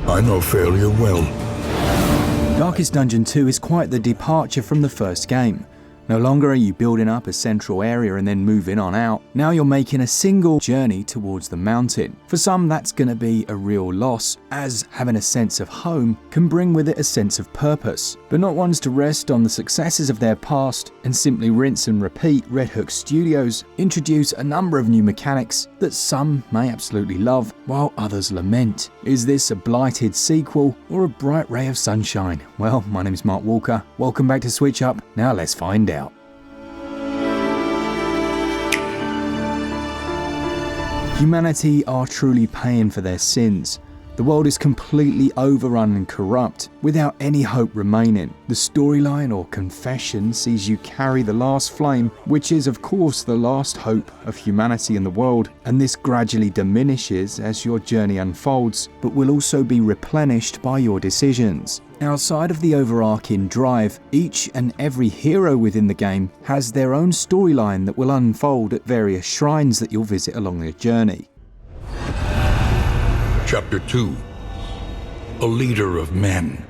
I know failure well. Darkest Dungeon 2 is quite the departure from the first game. No longer are you building up a central area and then moving on out. Now you're making a single journey towards the mountain. For some, that's going to be a real loss, as having a sense of home can bring with it a sense of purpose. But not ones to rest on the successes of their past and simply rinse and repeat. Red Hook Studios introduce a number of new mechanics that some may absolutely love, while others lament. Is this a blighted sequel or a bright ray of sunshine? Well, my name is Mark Walker. Welcome back to SwitchUp. Now let's find out. Humanity are truly paying for their sins. The world is completely overrun and corrupt, without any hope remaining. The storyline or confession sees you carry the last flame, which is of course the last hope of humanity in the world, and this gradually diminishes as your journey unfolds, but will also be replenished by your decisions. Outside of the overarching drive, each and every hero within the game has their own storyline that will unfold at various shrines that you'll visit along their journey. Chapter 2. A Leader of Men.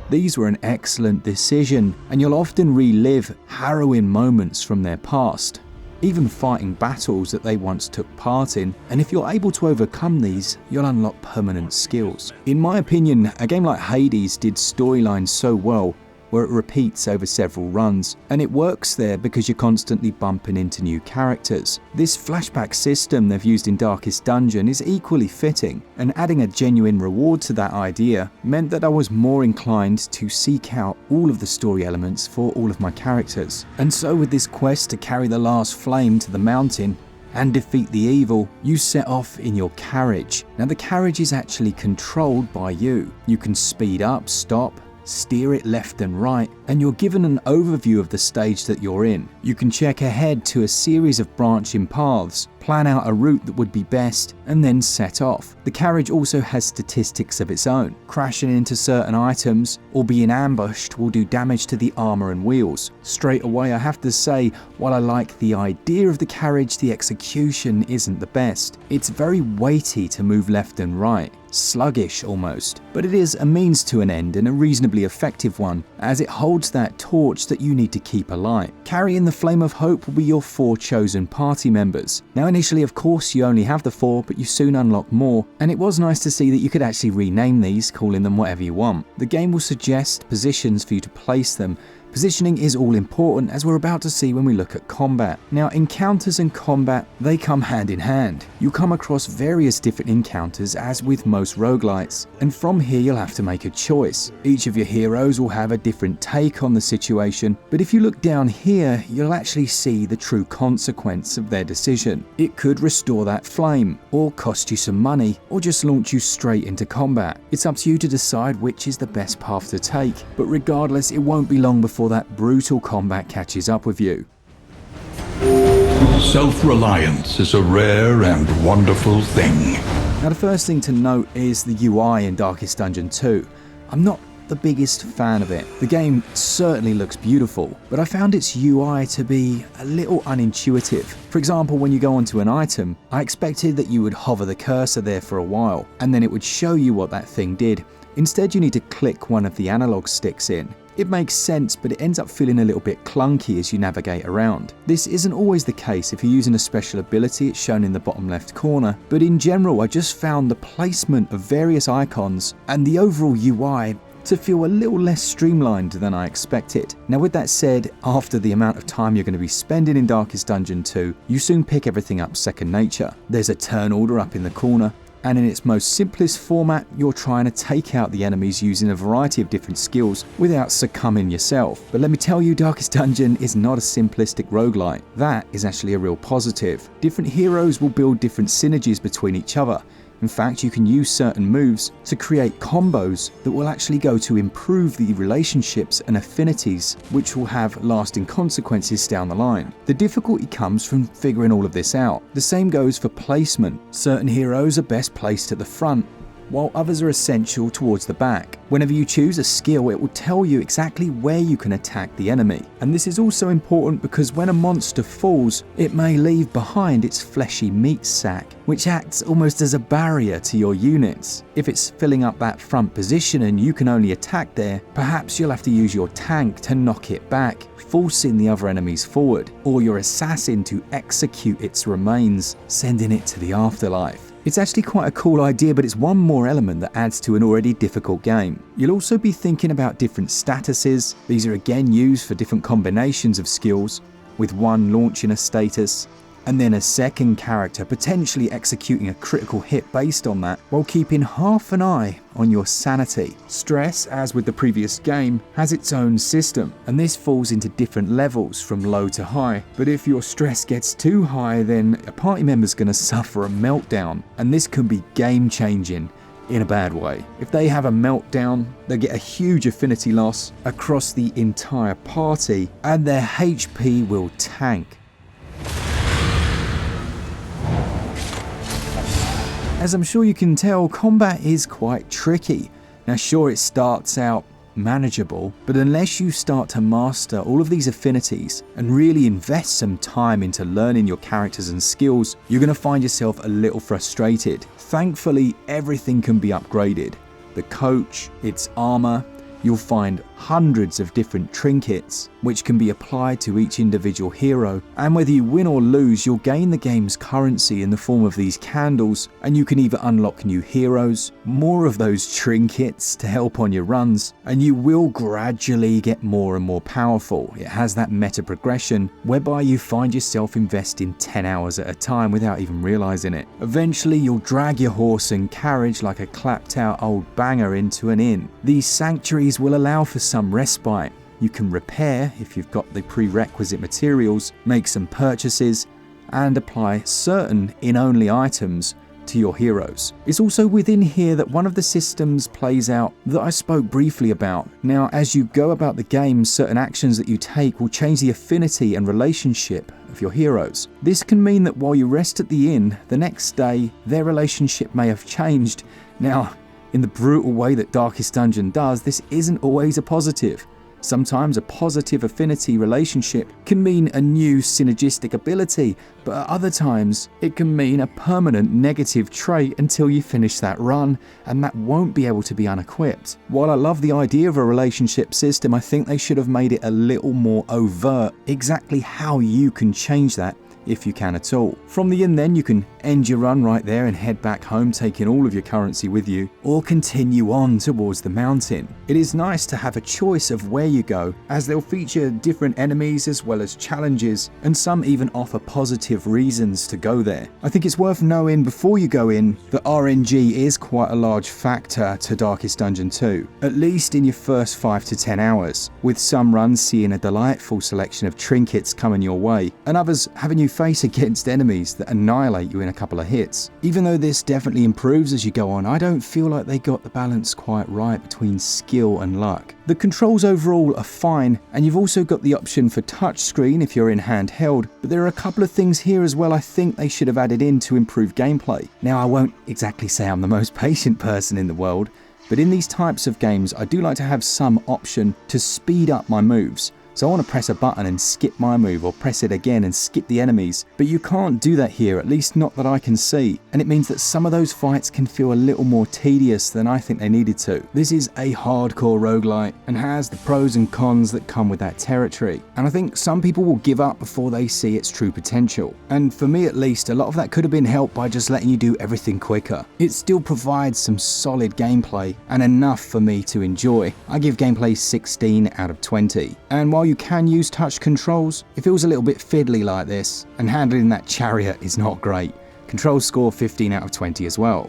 These were an excellent decision, and you'll often relive harrowing moments from their past, even fighting battles that they once took part in, and if you're able to overcome these, you'll unlock permanent skills. In my opinion, a game like Hades did storylines so well, where it repeats over several runs, and it works there because you're constantly bumping into new characters. This flashback system they've used in Darkest Dungeon is equally fitting, and adding a genuine reward to that idea meant that I was more inclined to seek out all of the story elements for all of my characters. And so with this quest to carry the last flame to the mountain and defeat the evil, you set off in your carriage. Now the carriage is actually controlled by you. You can speed up, stop, steer it left and right, and you're given an overview of the stage that you're in. You can check ahead to a series of branching paths, plan out a route that would be best, and then set off. The carriage also has statistics of its own. Crashing into certain items or being ambushed will do damage to the armor and wheels. Straight away, I have to say, while I like the idea of the carriage, the execution isn't the best. It's very weighty to move left and right, sluggish almost, but it is a means to an end and a reasonably effective one, as it holds that torch that you need to keep alight. Carrying the Flame of Hope will be your 4 chosen party members. Now initially of course you only have the 4, but you soon unlock more, and it was nice to see that you could actually rename these, calling them whatever you want. The game will suggest positions for you to place them. Positioning is all important, as we're about to see when we look at combat. Now encounters and combat, they come hand in hand. You come across various different encounters as with most roguelites, and from here you'll have to make a choice. Each of your heroes will have a different take on the situation, but if you look down here you'll actually see the true consequence of their decision. It could restore that flame, or cost you some money, or just launch you straight into combat. It's up to you to decide which is the best path to take, but regardless it won't be long before that brutal combat catches up with you. Self-reliance is a rare and wonderful thing. Now the first thing to note is the UI in Darkest Dungeon 2. I'm not the biggest fan of it. The game certainly looks beautiful, but I found its UI to be a little unintuitive. For example, when you go onto an item, I expected that you would hover the cursor there for a while, and then it would show you what that thing did. Instead, you need to click one of the analog sticks in. It makes sense, but it ends up feeling a little bit clunky as you navigate around. This isn't always the case. If you're using a special ability, it's shown in the bottom left corner, but in general I just found the placement of various icons and the overall UI to feel a little less streamlined than I expected. Now with that said, after the amount of time you're going to be spending in Darkest Dungeon 2, you soon pick everything up second nature. There's a turn order up in the corner, and in its most simplest format, you're trying to take out the enemies using a variety of different skills without succumbing yourself. But let me tell you, Darkest Dungeon is not a simplistic roguelite. That is actually a real positive. Different heroes will build different synergies between each other. In fact, you can use certain moves to create combos that will actually go to improve the relationships and affinities, which will have lasting consequences down the line. The difficulty comes from figuring all of this out. The same goes for placement. Certain heroes are best placed at the front, while others are essential towards the back. Whenever you choose a skill, it will tell you exactly where you can attack the enemy. And this is also important because when a monster falls, it may leave behind its fleshy meat sack, which acts almost as a barrier to your units. If it's filling up that front position and you can only attack there, perhaps you'll have to use your tank to knock it back, forcing the other enemies forward, or your assassin to execute its remains, sending it to the afterlife. It's actually quite a cool idea, but it's one more element that adds to an already difficult game. You'll also be thinking about different statuses. These are again used for different combinations of skills, with one launching a status, and then a second character potentially executing a critical hit based on that, while keeping half an eye on your sanity. Stress, as with the previous game, has its own system, and this falls into different levels from low to high. But if your stress gets too high, then a party member's going to suffer a meltdown, and this can be game changing in a bad way. If they have a meltdown, they get a huge affinity loss across the entire party, and their HP will tank. As I'm sure you can tell, combat is quite tricky. Now sure, it starts out manageable, but unless you start to master all of these affinities and really invest some time into learning your characters and skills, you're going to find yourself a little frustrated. Thankfully, everything can be upgraded. The coach, its armor, you'll find hundreds of different trinkets which can be applied to each individual hero, and whether you win or lose, you'll gain the game's currency in the form of these candles, and you can either unlock new heroes, more of those trinkets to help on your runs, and you will gradually get more and more powerful. It has that meta progression whereby you find yourself investing 10 hours at a time without even realizing it. Eventually you'll drag your horse and carriage like a clapped out old banger into an inn. These sanctuaries will allow for some respite. You can repair if you've got the prerequisite materials, make some purchases, and apply certain in-only items to your heroes. It's also within here that one of the systems plays out that I spoke briefly about. Now, as you go about the game, certain actions that you take will change the affinity and relationship of your heroes. This can mean that while you rest at the inn, the next day, their relationship may have changed. Now, in the brutal way that Darkest Dungeon does, this isn't always a positive. Sometimes a positive affinity relationship can mean a new synergistic ability, but at other times it can mean a permanent negative trait until you finish that run, and that won't be able to be unequipped. While I love the idea of a relationship system, I think they should have made it a little more overt exactly how you can change that, if you can at all. From the inn then, you can end your run right there and head back home taking all of your currency with you, or continue on towards the mountain. It is nice to have a choice of where you go, as they'll feature different enemies as well as challenges, and some even offer positive reasons to go there. I think it's worth knowing before you go in that RNG is quite a large factor to Darkest Dungeon 2, at least in your first 5 to 10 hours, with some runs seeing a delightful selection of trinkets coming your way, and others having you face against enemies that annihilate you in a couple of hits. Even though this definitely improves as you go on, I don't feel like they got the balance quite right between skill and luck. The controls overall are fine, and you've also got the option for touchscreen if you're in handheld, but there are a couple of things here as well I think they should have added in to improve gameplay. Now, I won't exactly say I'm the most patient person in the world, but in these types of games I do like to have some option to speed up my moves. So I want to press a button and skip my move, or press it again and skip the enemies, but you can't do that here, at least not that I can see, and it means that some of those fights can feel a little more tedious than I think they needed to. This is a hardcore roguelike and has the pros and cons that come with that territory, and I think some people will give up before they see its true potential, and for me at least, a lot of that could have been helped by just letting you do everything quicker. It still provides some solid gameplay and enough for me to enjoy. I give gameplay 16 out of 20, and while you can use touch controls, it feels a little bit fiddly like this, and handling that chariot is not great. Controls score 15 out of 20 as well.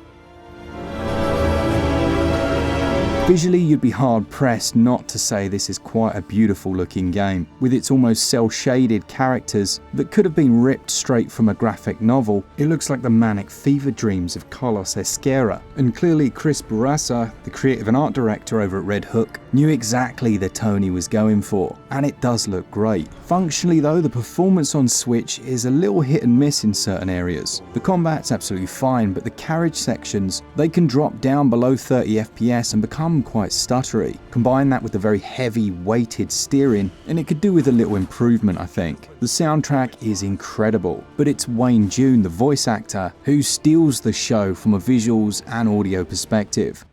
Visually, you'd be hard pressed not to say this is quite a beautiful looking game, with its almost cel-shaded characters that could have been ripped straight from a graphic novel. It looks like the manic fever dreams of Carlos Esquerra, and clearly Chris Barassa, the creative and art director over at Red Hook, knew exactly the tone he was going for, and it does look great. Functionally though, the performance on Switch is a little hit and miss in certain areas. The combat's absolutely fine, but the carriage sections, they can drop down below 30 FPS and become quite stuttery. Combine that with the very heavy weighted steering and it could do with a little improvement, I think. The soundtrack is incredible, but it's Wayne June, the voice actor, who steals the show from a visuals and audio perspective.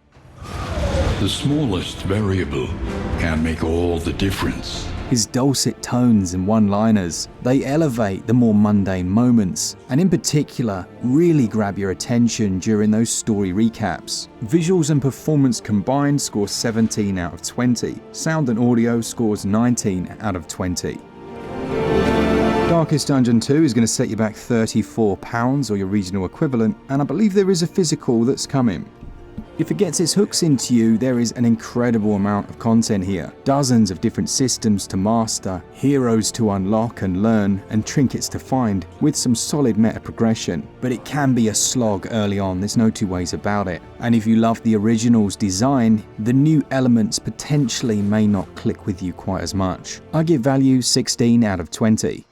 The smallest variable can make all the difference. His dulcet tones and one-liners, they elevate the more mundane moments, and in particular, really grab your attention during those story recaps. Visuals and performance combined score 17 out of 20. Sound and audio scores 19 out of 20. Darkest Dungeon 2 is going to set you back £34 or your regional equivalent, and I believe there is a physical that's coming. If it gets its hooks into you, there is an incredible amount of content here. Dozens of different systems to master, heroes to unlock and learn, and trinkets to find, with some solid meta progression. But it can be a slog early on, there's no two ways about it. And if you love the original's design, the new elements potentially may not click with you quite as much. I give value 16 out of 20.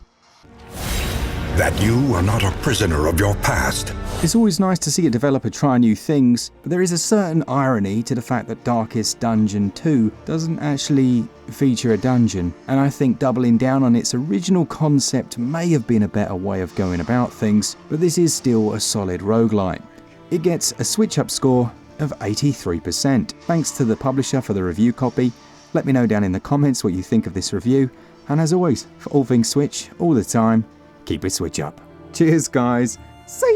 That you are not a prisoner of your past. It's always nice to see a developer try new things, but there is a certain irony to the fact that Darkest Dungeon 2 doesn't actually feature a dungeon, and I think doubling down on its original concept may have been a better way of going about things, but this is still a solid roguelike. It gets a SwitchUp score of 83%. Thanks to the publisher for the review copy. Let me know down in the comments what you think of this review, and as always, for all things Switch, all the time, keep it Switch up. Cheers guys, see ya!